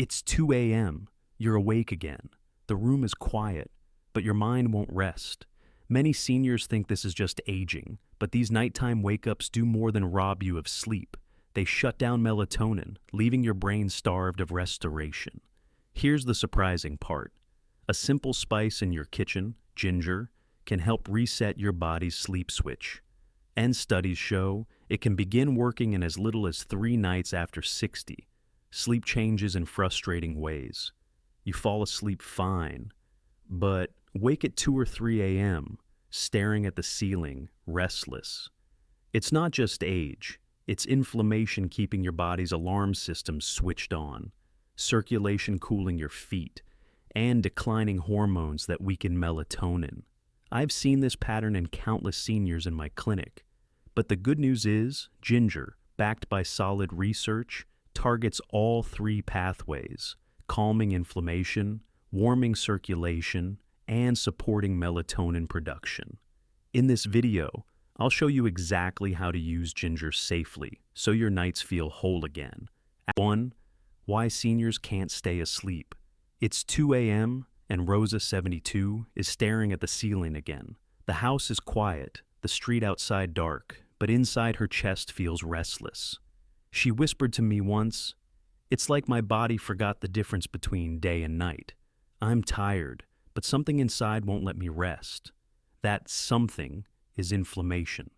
It's 2 a.m. You're awake again. The room is quiet, but your mind won't rest. Many seniors think this is just aging, but these nighttime wake-ups do more than rob you of sleep. They shut down melatonin, leaving your brain starved of restoration. Here's the surprising part. A simple spice in your kitchen, ginger, can help reset your body's sleep switch. And studies show it can begin working in as little as 3 nights after 60. Sleep changes in frustrating ways. You fall asleep fine, but wake at 2 or 3 a.m., staring at the ceiling, restless. It's not just age, it's inflammation keeping your body's alarm system switched on, circulation cooling your feet, and declining hormones that weaken melatonin. I've seen this pattern in countless seniors in my clinic. But the good news is, ginger, backed by solid research, targets all 3 pathways: calming inflammation, warming circulation, and supporting melatonin production. In this video, I'll show you exactly how to use ginger safely so your nights feel whole again. 1. Why seniors can't stay asleep. It's 2 a.m. and Rosa, 72, is staring at the ceiling again. The house is quiet, the street outside dark, but inside her chest feels restless. She whispered to me once, "It's like my body forgot the difference between day and night. I'm tired, but something inside won't let me rest." That something is inflammation.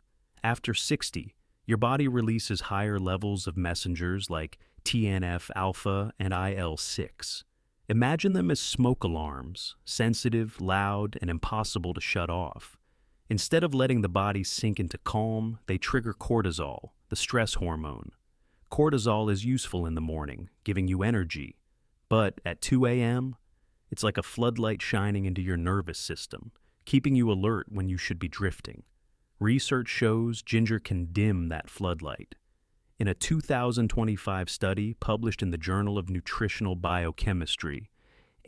After 60, your body releases higher levels of messengers like TNF-alpha and IL-6. Imagine them as smoke alarms, sensitive, loud, and impossible to shut off. Instead of letting the body sink into calm, they trigger cortisol, the stress hormone. Cortisol is useful in the morning, giving you energy. But at 2 a.m., it's like a floodlight shining into your nervous system, keeping you alert when you should be drifting. Research shows ginger can dim that floodlight. In a 2025 study published in the Journal of Nutritional Biochemistry,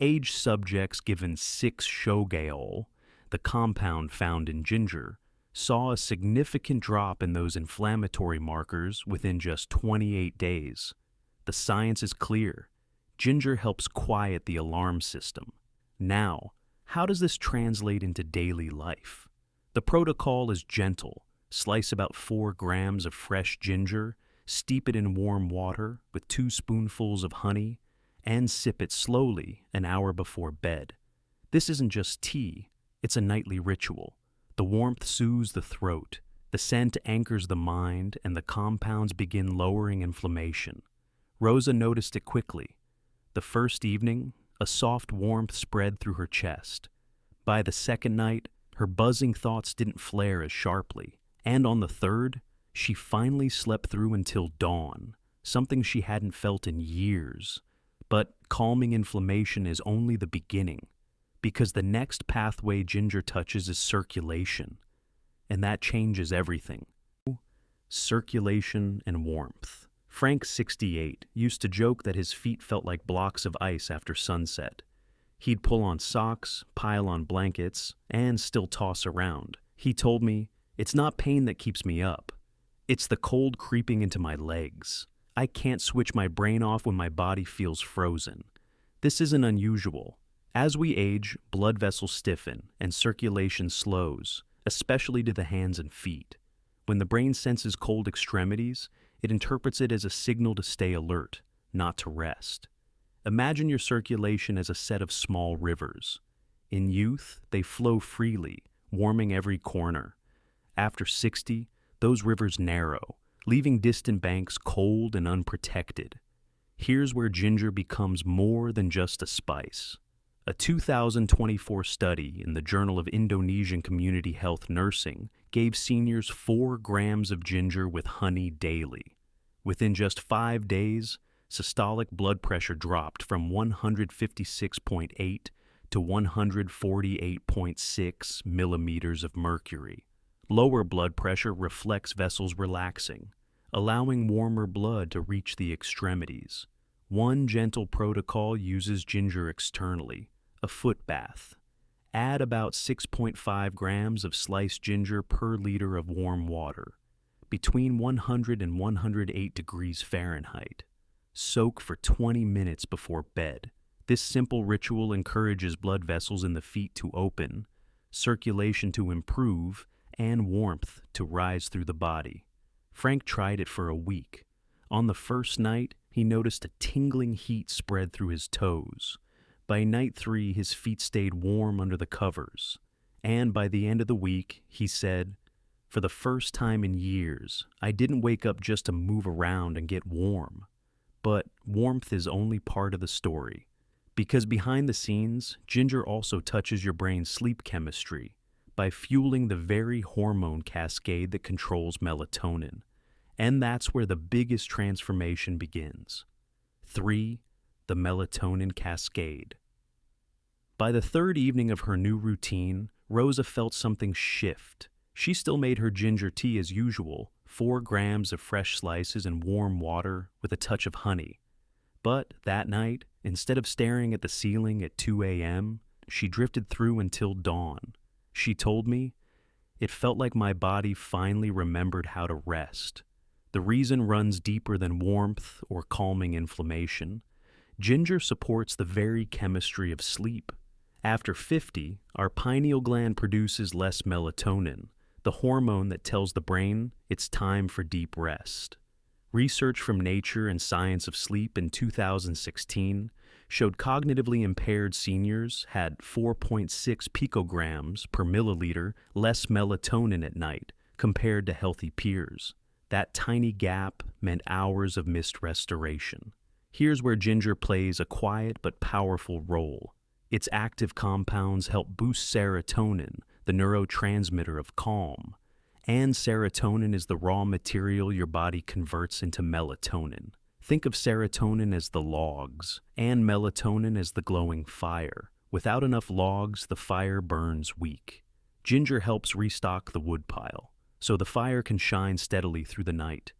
aged subjects given 6-shogaol, the compound found in ginger, saw a significant drop in those inflammatory markers within just 28 days. The science is clear. Ginger helps quiet the alarm system. Now, how does this translate into daily life? The protocol is gentle. Slice about 4 grams of fresh ginger, steep it in warm water with 2 spoonfuls of honey, and sip it slowly an hour before bed. This isn't just tea, it's a nightly ritual. The warmth soothes the throat, the scent anchors the mind, and the compounds begin lowering inflammation. Rosa noticed it quickly. The first evening, a soft warmth spread through her chest. By the second night, her buzzing thoughts didn't flare as sharply. And on the third, she finally slept through until dawn, something she hadn't felt in years. But calming inflammation is only the beginning, because the next pathway ginger touches is circulation, and that changes everything. Circulation and warmth. Frank, 68, used to joke that his feet felt like blocks of ice after sunset. He'd pull on socks, pile on blankets, and still toss around. He told me, "It's not pain that keeps me up. It's the cold creeping into my legs. I can't switch my brain off when my body feels frozen." This isn't unusual. As we age, blood vessels stiffen and circulation slows, especially to the hands and feet. When the brain senses cold extremities, it interprets it as a signal to stay alert, not to rest. Imagine your circulation as a set of small rivers. In youth, they flow freely, warming every corner. After 60, those rivers narrow, leaving distant banks cold and unprotected. Here's where ginger becomes more than just a spice. A 2024 study in the Journal of Indonesian Community Health Nursing gave seniors 4 grams of ginger with honey daily. Within just 5 days, systolic blood pressure dropped from 156.8 to 148.6 millimeters of mercury. Lower blood pressure reflects vessels relaxing, allowing warmer blood to reach the extremities. One gentle protocol uses ginger externally, a foot bath. Add about 6.5 grams of sliced ginger per liter of warm water, between 100 and 108 degrees Fahrenheit. Soak for 20 minutes before bed. This simple ritual encourages blood vessels in the feet to open, circulation to improve, and warmth to rise through the body. Frank tried it for a week. On the first night, he noticed a tingling heat spread through his toes. By night 3, his feet stayed warm under the covers. And by the end of the week, he said, "For the first time in years, I didn't wake up just to move around and get warm." But warmth is only part of the story. Because behind the scenes, ginger also touches your brain's sleep chemistry by fueling the very hormone cascade that controls melatonin. And that's where the biggest transformation begins. 3. The melatonin cascade. By the third evening of her new routine, Rosa felt something shift. She still made her ginger tea as usual, 4 grams of fresh slices and warm water with a touch of honey. But that night, instead of staring at the ceiling at 2 a.m., she drifted through until dawn. She told me, "It felt like my body finally remembered how to rest." The reason runs deeper than warmth or calming inflammation. Ginger supports the very chemistry of sleep. After 50, our pineal gland produces less melatonin, the hormone that tells the brain it's time for deep rest. Research from Nature and Science of Sleep in 2016 showed cognitively impaired seniors had 4.6 picograms per milliliter less melatonin at night compared to healthy peers. That tiny gap meant hours of missed restoration. Here's where ginger plays a quiet but powerful role. Its active compounds help boost serotonin, the neurotransmitter of calm. And serotonin is the raw material your body converts into melatonin. Think of serotonin as the logs, and melatonin as the glowing fire. Without enough logs, the fire burns weak. Ginger helps restock the woodpile, so the fire can shine steadily through the night.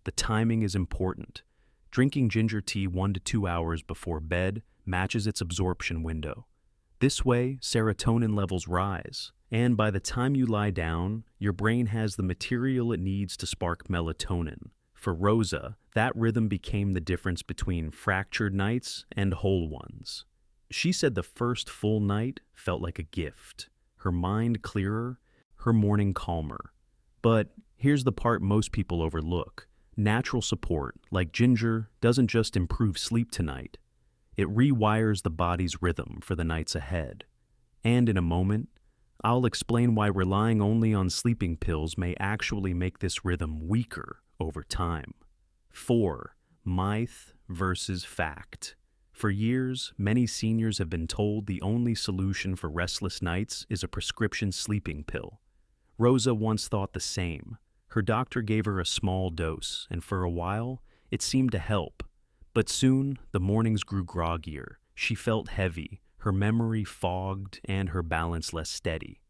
The timing is important. Drinking ginger tea 1 to 2 hours before bed matches its absorption window. This way, serotonin levels rise, and by the time you lie down, your brain has the material it needs to spark melatonin. For Rosa, that rhythm became the difference between fractured nights and whole ones. She said the first full night felt like a gift. Her mind clearer, her morning calmer. But here's the part most people overlook. Natural support, like ginger, doesn't just improve sleep tonight. It rewires the body's rhythm for the nights ahead. And in a moment, I'll explain why relying only on sleeping pills may actually make this rhythm weaker over time. 4. Myth versus fact. For years, many seniors have been told the only solution for restless nights is a prescription sleeping pill. Rosa once thought the same. Her doctor gave her a small dose, and for a while, it seemed to help. But soon, the mornings grew groggier. She felt heavy, her memory fogged, and her balance less steady.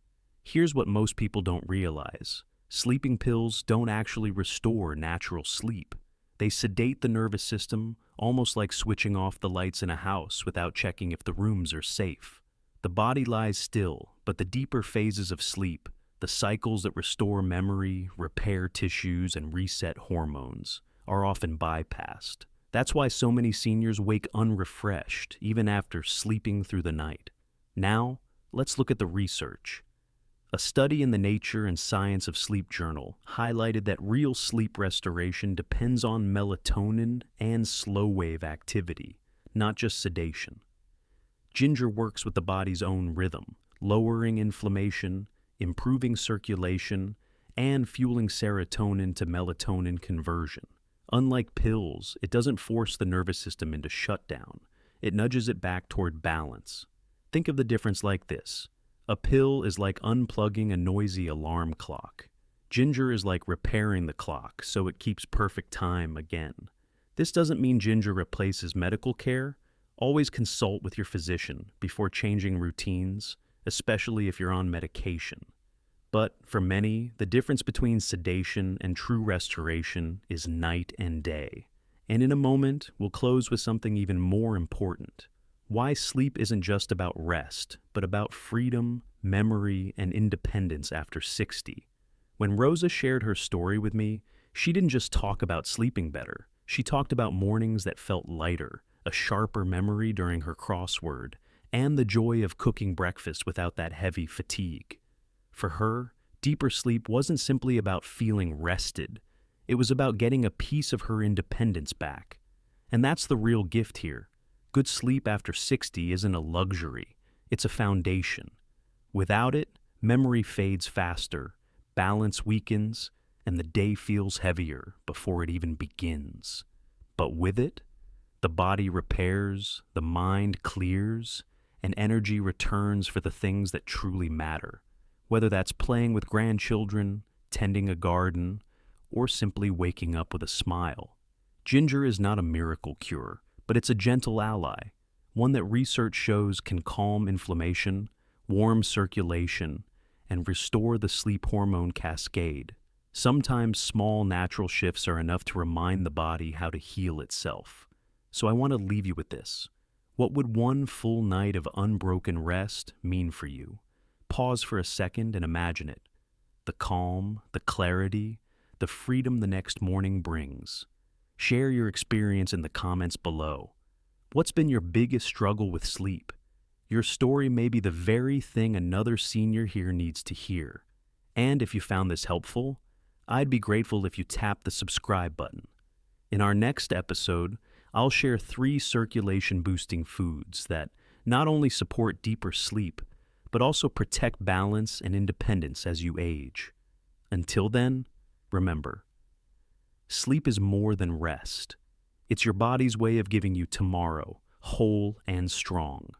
Here's what most people don't realize. Sleeping pills don't actually restore natural sleep. They sedate the nervous system, almost like switching off the lights in a house without checking if the rooms are safe. The body lies still, but the deeper phases of sleep, the cycles that restore memory, repair tissues, and reset hormones, are often bypassed. That's why so many seniors wake unrefreshed, even after sleeping through the night. Now, let's look at the research. A study in the Nature and Science of Sleep journal highlighted that real sleep restoration depends on melatonin and slow-wave activity, not just sedation. Ginger works with the body's own rhythm, lowering inflammation, improving circulation, and fueling serotonin to melatonin conversion. Unlike pills, it doesn't force the nervous system into shutdown. It nudges it back toward balance. Think of the difference like this. A pill is like unplugging a noisy alarm clock. Ginger is like repairing the clock so it keeps perfect time again. This doesn't mean ginger replaces medical care. Always consult with your physician before changing routines, especially if you're on medication. But for many, the difference between sedation and true restoration is night and day. And in a moment, we'll close with something even more important. Why sleep isn't just about rest, but about freedom, memory, and independence after 60. When Rosa shared her story with me, she didn't just talk about sleeping better. She talked about mornings that felt lighter, a sharper memory during her crossword, and the joy of cooking breakfast without that heavy fatigue. For her, deeper sleep wasn't simply about feeling rested. It was about getting a piece of her independence back. And that's the real gift here. Good sleep after 60 isn't a luxury, it's a foundation. Without it, memory fades faster, balance weakens, and the day feels heavier before it even begins. But with it, the body repairs, the mind clears, and energy returns for the things that truly matter, whether that's playing with grandchildren, tending a garden, or simply waking up with a smile. Ginger is not a miracle cure, but it's a gentle ally, one that research shows can calm inflammation, warm circulation, and restore the sleep hormone cascade. Sometimes small natural shifts are enough to remind the body how to heal itself. So I want to leave you with this. What would one full night of unbroken rest mean for you? Pause for a second and imagine it. The calm, the clarity, the freedom the next morning brings. Share your experience in the comments below. What's been your biggest struggle with sleep? Your story may be the very thing another senior here needs to hear. And if you found this helpful, I'd be grateful if you tap the subscribe button. In our next episode, I'll share 3 circulation-boosting foods that not only support deeper sleep, but also protect balance and independence as you age. Until then, remember, sleep is more than rest. It's your body's way of giving you tomorrow, whole and strong.